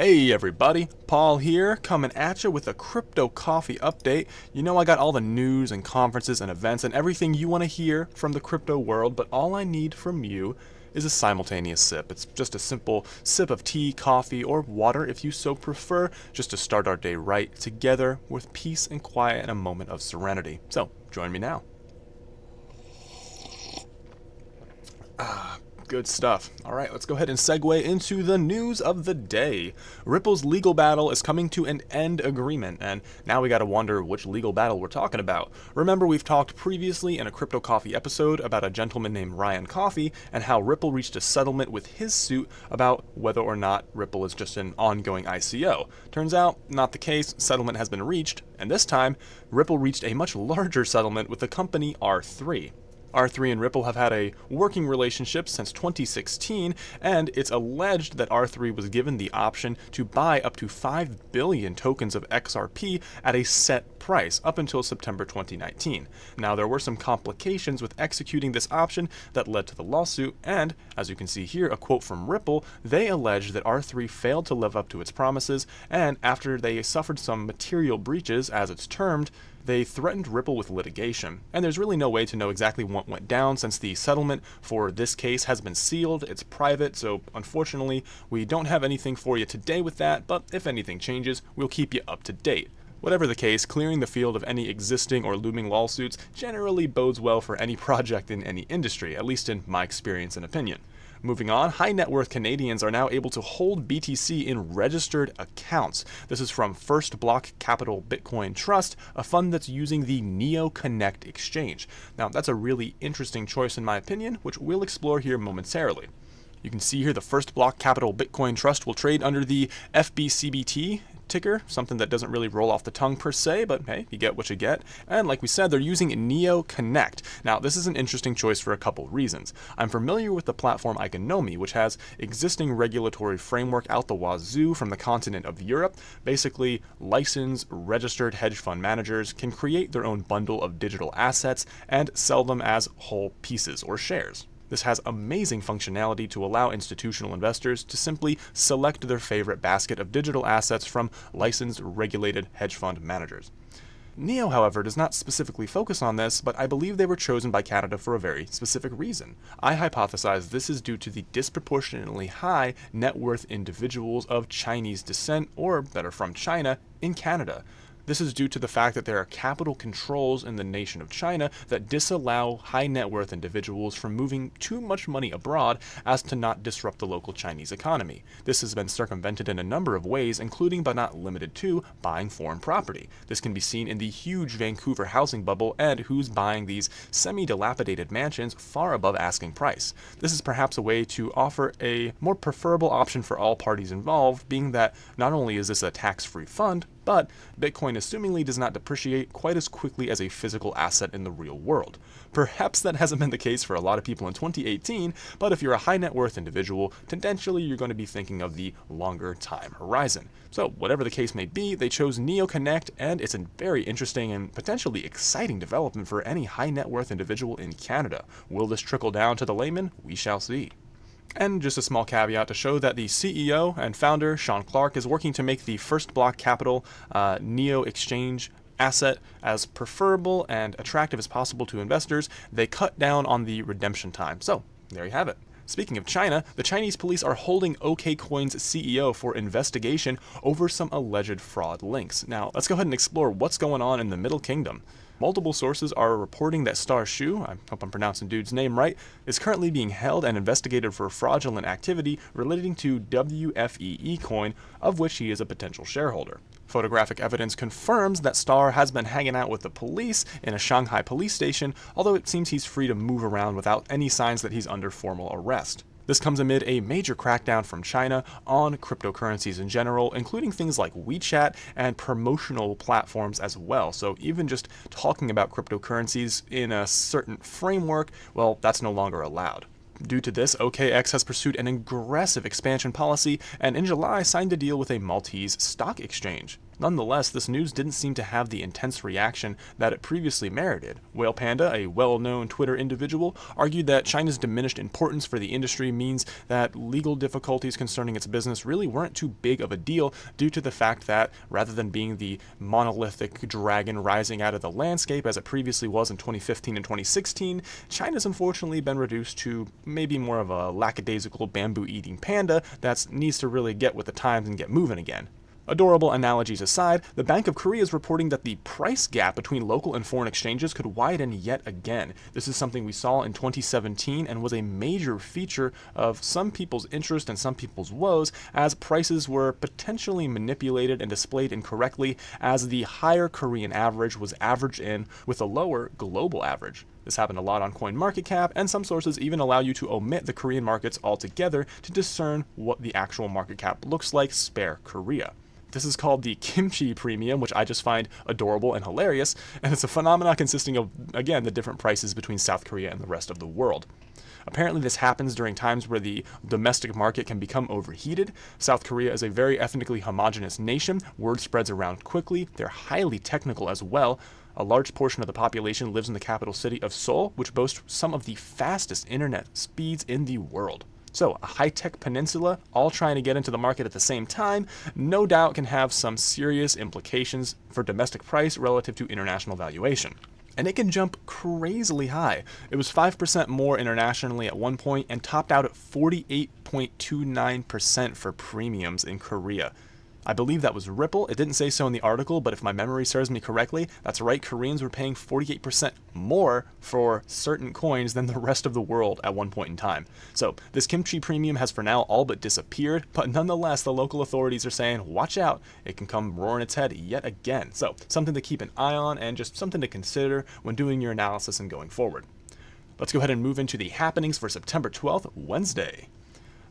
Hey everybody, Paul here, coming at you with a crypto coffee update. You know I got all the news and conferences and events and everything you want to hear from the crypto world, but all I need from you is a simultaneous sip. It's just a simple sip of tea, coffee, or water if you so prefer, just to start our day right together with peace and quiet and a moment of serenity. So, join me now. Good stuff. Alright, let's go ahead and segue into the news of the day. Ripple's legal battle is coming to an end agreement, and now we gotta wonder which legal battle we're talking about. Remember, we've talked previously in a Crypto Coffee episode about a gentleman named Ryan Coffee and how Ripple reached a settlement with his suit about whether or not Ripple is just an ongoing ICO. Turns out, not the case. Settlement has been reached, and this time, Ripple reached a much larger settlement with the company R3. R3 and Ripple have had a working relationship since 2016, and it's alleged that R3 was given the option to buy up to 5 billion tokens of XRP at a set price up until September 2019. Now, there were some complications with executing this option that led to the lawsuit, and, as you can see here, a quote from Ripple, they alleged that R3 failed to live up to its promises, and after they suffered some material breaches, as it's termed, they threatened Ripple with litigation. And there's really no way to know exactly what went down since the settlement for this case has been sealed. It's private, so unfortunately, we don't have anything for you today with that, but if anything changes, we'll keep you up to date. Whatever the case, clearing the field of any existing or looming lawsuits generally bodes well for any project in any industry, at least in my experience and opinion. Moving on, high net worth Canadians are now able to hold BTC in registered accounts. This is from First Block Capital Bitcoin Trust, a fund that's using the Neo Connect exchange. Now, that's a really interesting choice in my opinion, which we'll explore here momentarily. You can see here the First Block Capital Bitcoin Trust will trade under the FBCBT ticker, something that doesn't really roll off the tongue per se, but hey, you get what you get. And like we said, they're using Neo Connect. Now, this is an interesting choice for a couple reasons. I'm familiar with the platform Iconomy, which has existing regulatory framework out the wazoo from the continent of Europe. Basically, licensed, registered hedge fund managers can create their own bundle of digital assets and sell them as whole pieces or shares. This has amazing functionality to allow institutional investors to simply select their favorite basket of digital assets from licensed, regulated hedge fund managers. Neo, however, does not specifically focus on this, but I believe they were chosen by Canada for a very specific reason. I hypothesize this is due to the disproportionately high net worth individuals of Chinese descent, or better, from China, in Canada. This is due to the fact that there are capital controls in the nation of China that disallow high net worth individuals from moving too much money abroad as to not disrupt the local Chinese economy. This has been circumvented in a number of ways, including but not limited to buying foreign property. This can be seen in the huge Vancouver housing bubble and who's buying these semi-dilapidated mansions far above asking price. This is perhaps a way to offer a more preferable option for all parties involved, being that not only is this a tax-free fund, but Bitcoin assumingly does not depreciate quite as quickly as a physical asset in the real world. Perhaps that hasn't been the case for a lot of people in 2018, but if you're a high net worth individual, tendentially you're going to be thinking of the longer time horizon. So whatever the case may be, they chose Neo Connect, and it's a very interesting and potentially exciting development for any high net worth individual in Canada. Will this trickle down to the layman? We shall see. And just a small caveat to show that the CEO and founder, Sean Clark, is working to make the First Block Capital Neo Exchange asset as preferable and attractive as possible to investors. They cut down on the redemption time. So, there you have it. Speaking of China, the Chinese police are holding OKCoin's CEO for investigation over some alleged fraud links. Now, let's go ahead and explore what's going on in the Middle Kingdom. Multiple sources are reporting that Star Shu, I hope I'm pronouncing dude's name right, is currently being held and investigated for fraudulent activity relating to WFEE coin, of which he is a potential shareholder. Photographic evidence confirms that Star has been hanging out with the police in a Shanghai police station, although it seems he's free to move around without any signs that he's under formal arrest. This comes amid a major crackdown from China on cryptocurrencies in general, including things like WeChat and promotional platforms as well. So even just talking about cryptocurrencies in a certain framework, well, that's no longer allowed. Due to this, OKX has pursued an aggressive expansion policy and in July signed a deal with a Maltese stock exchange. Nonetheless, this news didn't seem to have the intense reaction that it previously merited. Whale Panda, a well-known Twitter individual, argued that China's diminished importance for the industry means that legal difficulties concerning its business really weren't too big of a deal due to the fact that, rather than being the monolithic dragon rising out of the landscape as it previously was in 2015 and 2016, China's unfortunately been reduced to maybe more of a lackadaisical bamboo-eating panda that needs to really get with the times and get moving again. Adorable analogies aside, the Bank of Korea is reporting that the price gap between local and foreign exchanges could widen yet again. This is something we saw in 2017 and was a major feature of some people's interest and some people's woes, as prices were potentially manipulated and displayed incorrectly, as the higher Korean average was averaged in with a lower global average. This happened a lot on CoinMarketCap, and some sources even allow you to omit the Korean markets altogether to discern what the actual market cap looks like, spare Korea. This is called the kimchi premium, which I just find adorable and hilarious, and it's a phenomenon consisting of, again, the different prices between South Korea and the rest of the world. Apparently this happens during times where the domestic market can become overheated. South Korea is a very ethnically homogenous nation. Word spreads around quickly. They're highly technical as well. A large portion of the population lives in the capital city of Seoul, which boasts some of the fastest internet speeds in the world. So, a high-tech peninsula, all trying to get into the market at the same time, no doubt can have some serious implications for domestic price relative to international valuation. And it can jump crazily high. It was 5% more internationally at one point and topped out at 48.29% for premiums in Korea. I believe that was Ripple. It didn't say so in the article, but if my memory serves me correctly, that's right, Koreans were paying 48% more for certain coins than the rest of the world at one point in time. So this kimchi premium has for now all but disappeared, but nonetheless, the local authorities are saying, watch out, it can come roaring its head yet again. So something to keep an eye on and just something to consider when doing your analysis and going forward. Let's go ahead and move into the happenings for September 12th, Wednesday.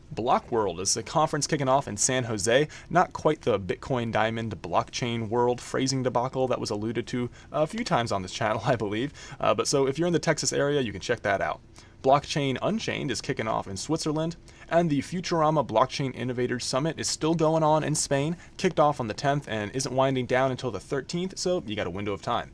Block World is a conference kicking off in San Jose, not quite the Bitcoin Diamond blockchain world phrasing debacle that was alluded to a few times on this channel, I believe. But so if you're in the Texas area, you can check that out. Blockchain Unchained is kicking off in Switzerland, and the Futurama Blockchain Innovators Summit is still going on in Spain, kicked off on the 10th and isn't winding down until the 13th, so you got a window of time.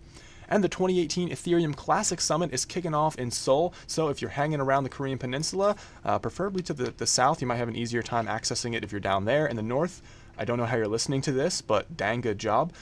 And the 2018 Ethereum Classic Summit is kicking off in Seoul, so if you're hanging around the Korean Peninsula, preferably to the south, you might have an easier time accessing it if you're down there. In the north, I don't know how you're listening to this, but dang good job.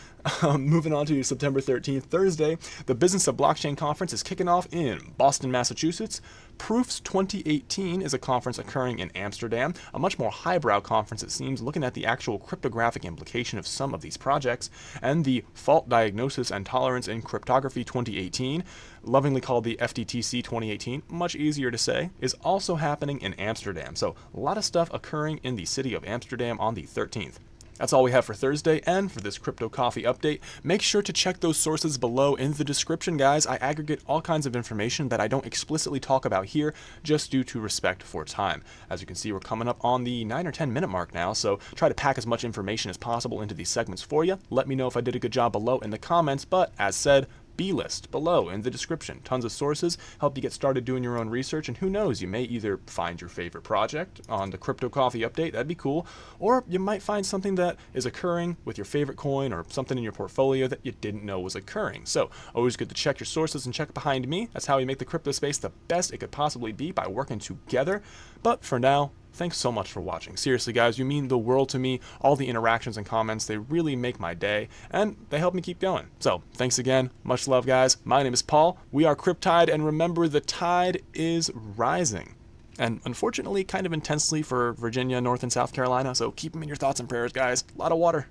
Moving on to September 13th, Thursday, the Business of Blockchain Conference is kicking off in Boston, Massachusetts. Proofs 2018 is a conference occurring in Amsterdam, a much more highbrow conference it seems, looking at the actual cryptographic implication of some of these projects. And the Fault Diagnosis and Tolerance in Cryptography 2018, lovingly called the FDTC 2018, much easier to say, is also happening in Amsterdam. So a lot of stuff occurring in the city of Amsterdam on the 13th. That's all we have for Thursday, and for this Crypto Coffee update, make sure to check those sources below in the description, guys. I aggregate all kinds of information that I don't explicitly talk about here, just due to respect for time. As you can see, we're coming up on the 9 or 10 minute mark now, so try to pack as much information as possible into these segments for you. Let me know if I did a good job below in the comments, but as said, B-list below in the description. Tons of sources, help you get started doing your own research, and who knows, you may either find your favorite project on the Crypto Coffee update, that'd be cool, or you might find something that is occurring with your favorite coin or something in your portfolio that you didn't know was occurring. So always good to check your sources and check behind me. That's how we make the crypto space the best it could possibly be, by working together. But for now, thanks so much for watching. Seriously, guys, you mean the world to me. All the interactions and comments, they really make my day, and they help me keep going. So, thanks again. Much love, guys. My name is Paul. We are Cryptide, and remember, the tide is rising. And unfortunately, kind of intensely for Virginia, North and South Carolina, so keep them in your thoughts and prayers, guys. A lot of water.